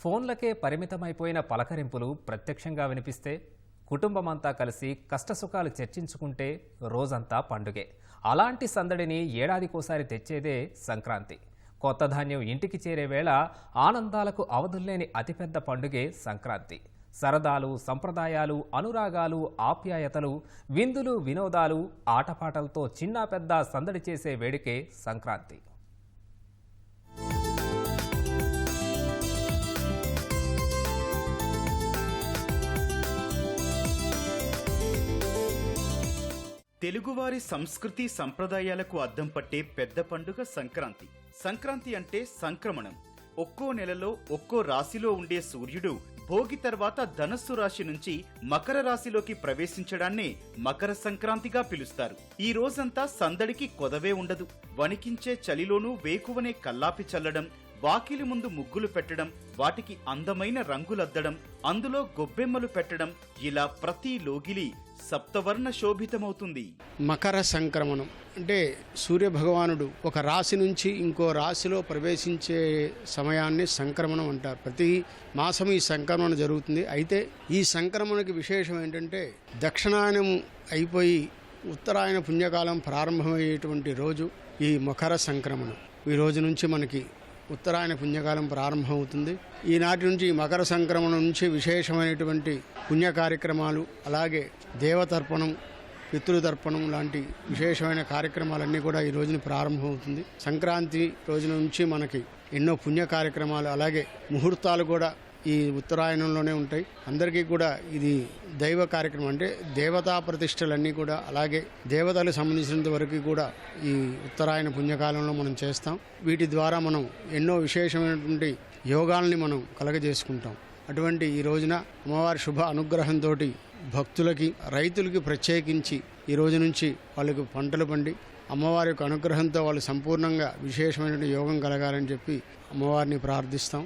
ఫోన్లకే పరిమితమైపోయిన పలకరింపులు ప్రత్యక్షంగా వినిపిస్తే, కుటుంబమంతా కలిసి కష్టసుఖాలు చర్చించుకుంటే రోజంతా పండుగే. అలాంటి సందడిని ఏడాదికోసారి తెచ్చేదే సంక్రాంతి. కొత్త ధాన్యం ఇంటికి చేరే వేళ ఆనందాలకు అవధుల్లేని అతిపెద్ద పండుగే సంక్రాంతి. సరదాలు, సంప్రదాయాలు, అనురాగాలు, ఆప్యాయతలు, విందులు, వినోదాలు, ఆటపాటలతో చిన్న పెద్ద సందడి చేసే వేడుకే సంక్రాంతి. తెలుగువారి సంస్కృతి సంప్రదాయాలకు అద్దం పట్టే పెద్ద పండుగ సంక్రాంతి. సంక్రాంతి అంటే సంక్రమణం. ఒక్కో నెలలో ఒక్కో రాశిలో ఉండే సూర్యుడు భోగి తర్వాత ధనస్సు రాశి నుంచి మకర రాశిలోకి ప్రవేశించడాన్నే మకర సంక్రాంతిగా పిలుస్తారు. ఈ రోజంతా సందడికి కొదవే ఉండదు. వణికించే చలిలోనూ వేకువనే కల్లాపి చల్లడం, వాకిలి ముందు ముగ్గులు పెట్టడం, వాటికి అందమైన రంగులద్దడం, అందులో గొబ్బెమ్మలు పెట్టడం, ఇలా ప్రతి లోగిలి సప్తవర్ణ శోభితమవుతుంది. మకర సంక్రమణం అంటే సూర్యభగవానుడు ఒక రాశి నుంచి ఇంకో రాశిలో ప్రవేశించే సమయాన్ని సంక్రమణం అంటారు. ప్రతి మాసం ఈ సంక్రమణ జరుగుతుంది. అయితే ఈ సంక్రమణకి విశేషం ఏంటంటే దక్షిణాయనం అయిపోయి ఉత్తరాయణ పుణ్యకాలం ప్రారంభమయ్యేటువంటి రోజు ఈ మకర సంక్రమణం. ఈ రోజు నుంచి మనకి ఉత్తరాయణ పుణ్యకాలం ప్రారంభమవుతుంది. ఈనాటి నుంచి మకర సంక్రమణం నుంచి విశేషమైనటువంటి పుణ్య కార్యక్రమాలు, అలాగే దేవతర్పణం, పితృతర్పణం లాంటి విశేషమైన కార్యక్రమాలన్నీ కూడా ఈ రోజున ప్రారంభమవుతుంది. సంక్రాంతి రోజున నుంచి మనకి ఎన్నో పుణ్య కార్యక్రమాలు, అలాగే ముహూర్తాలు కూడా ఈ ఉత్తరాయణంలోనే ఉంటాయి. అందరికీ కూడా ఇది దైవ కార్యక్రమం, అంటే దేవతా ప్రతిష్టలన్నీ కూడా, అలాగే దేవతలకు సంబంధించినంత వరకు కూడా ఈ ఉత్తరాయణ పుణ్యకాలంలో మనం చేస్తాం. వీటి ద్వారా మనం ఎన్నో విశేషమైనటువంటి యోగాల్ని మనం కలగజేసుకుంటాం. అటువంటి ఈ రోజున అమ్మవారి శుభ అనుగ్రహంతో భక్తులకి, రైతులకి ప్రత్యేకించి ఈ రోజు నుంచి వాళ్ళకి పంటలు పండి అమ్మవారి యొక్క అనుగ్రహంతో వాళ్ళు సంపూర్ణంగా విశేషమైనటువంటి యోగం కలగాలని చెప్పి అమ్మవారిని ప్రార్థిస్తాం.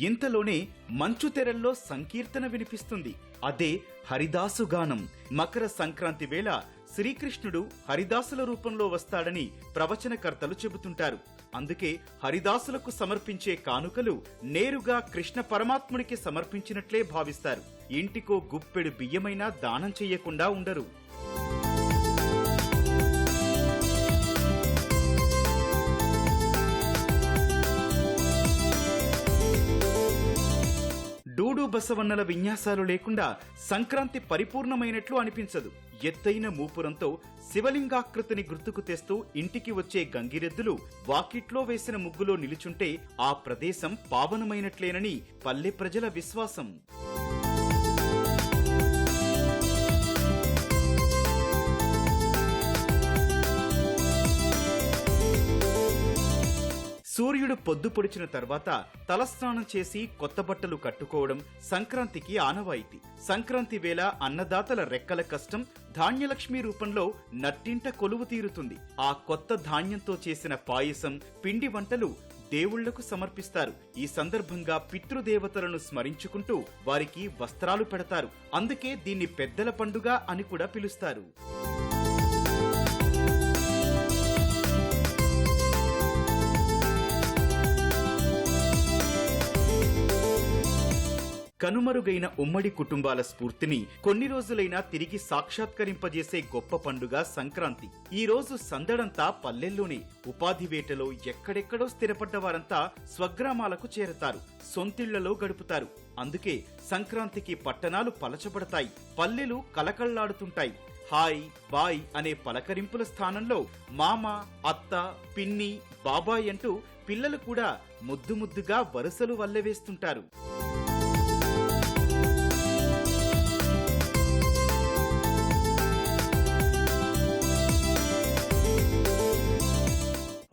ఇంతలోనే మంచు తెరల్లో సంకీర్తన వినిపిస్తుంది. అదే హరిదాసు గానం. మకర సంక్రాంతి వేళ శ్రీకృష్ణుడు హరిదాసుల రూపంలో వస్తాడని ప్రవచనకర్తలు చెబుతుంటారు. అందుకే హరిదాసులకు సమర్పించే కానుకలు నేరుగా కృష్ణ పరమాత్ముడికి సమర్పించినట్లే భావిస్తారు. ఇంటికో గుప్పెడు బియ్యమైనా దానం చెయ్యకుండా ఉండరు. డూడు బసవన్నల విన్యాసాలు లేకుండా సంక్రాంతి పరిపూర్ణమైనట్లు అనిపించదు. ఎత్తైన మూపురంతో శివలింగాకృతిని గుర్తుకు తెస్తూ ఇంటికి వచ్చే గంగిరెద్దులు వాకిట్లో వేసిన ముగ్గులో నిలుచుంటే ఆ ప్రదేశం పావనమైనట్లేనని పల్లె ప్రజల విశ్వాసం. సూర్యుడు పొద్దు పొడిచిన తర్వాత తలస్నానం చేసి కొత్త బట్టలు కట్టుకోవడం సంక్రాంతికి ఆనవాయితీ. సంక్రాంతి వేళ అన్నదాతల రెక్కల కష్టం ధాన్యలక్ష్మి రూపంలో నట్టింట కొలువు తీరుతుంది. ఆ కొత్త ధాన్యంతో చేసిన పాయసం, పిండి వంటలు దేవుళ్లకు సమర్పిస్తారు. ఈ సందర్భంగా పితృదేవతలను స్మరించుకుంటూ వారికి వస్త్రాలు పెడతారు. అందుకే దీన్ని పెద్దల పండుగ అని కూడా పిలుస్తారు. కనుమరుగైన ఉమ్మడి కుటుంబాల స్ఫూర్తిని కొన్ని రోజులైనా తిరిగి సాక్షాత్కరింపజేసే గొప్ప పండుగ సంక్రాంతి. ఈ రోజు సందడంతా పల్లెల్లోనే. ఉపాధి వేటలో ఎక్కడెక్కడో స్థిరపడ్డ వారంతా స్వగ్రామాలకు చేరతారు, సొంతిళ్లలో గడుపుతారు. అందుకే సంక్రాంతికి పట్టణాలు పలచబడతాయి, పల్లెలు కలకళ్లాడుతుంటాయి. హాయ్, బాయ్ అనే పలకరింపుల స్థానంలో మామ, అత్త, పిన్ని, బాబాయ్ అంటూ పిల్లలు కూడా ముద్దు ముద్దుగా వరుసలు వల్లెవేస్తుంటారు.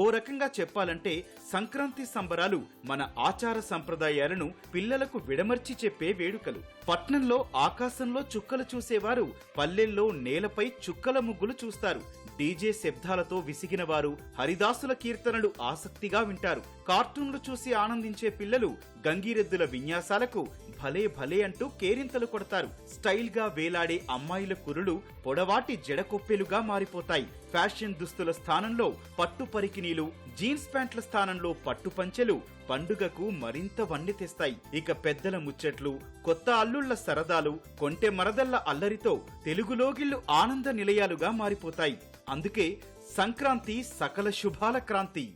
ఓ రకంగా చెప్పాలంటే సంక్రాంతి సంబరాలు మన ఆచార సంప్రదాయాలను పిల్లలకు విడమర్చి చెప్పే వేడుకలు. పట్నంలో ఆకాశంలో చుక్కలు చూసేవారు పల్లెల్లో నేలపై చుక్కల ముగ్గులు చూస్తారు. డీజే శబ్దాలతో విసిగిన వారు హరిదాసుల కీర్తనలు ఆసక్తిగా వింటారు. కార్టూన్లు చూసి ఆనందించే పిల్లలు గంగిరెద్దుల విన్యాసాలకు భలే భలే అంటూ కేరింతలు కొడతారు. స్టైల్ గా వేలాడే అమ్మాయిల కురులు పొడవాటి జడకొప్పెలుగా మారిపోతాయి. ఫ్యాషన్ దుస్తుల స్థానంలో పట్టు పరికిణీలు, జీన్స్ ప్యాంట్ల స్థానంలో పట్టు పంచెలు పండుగకు మరింత వన్నె తెస్తాయి. ఇక పెద్దల ముచ్చట్లు, కొత్త అల్లుళ్ల సరదాలు, కొంటె మరదళ్ల అల్లరితో తెలుగులోగిళ్లు ఆనంద నిలయాలుగా మారిపోతాయి. అందుకే సంక్రాంతి సకల శుభాల క్రాంతి.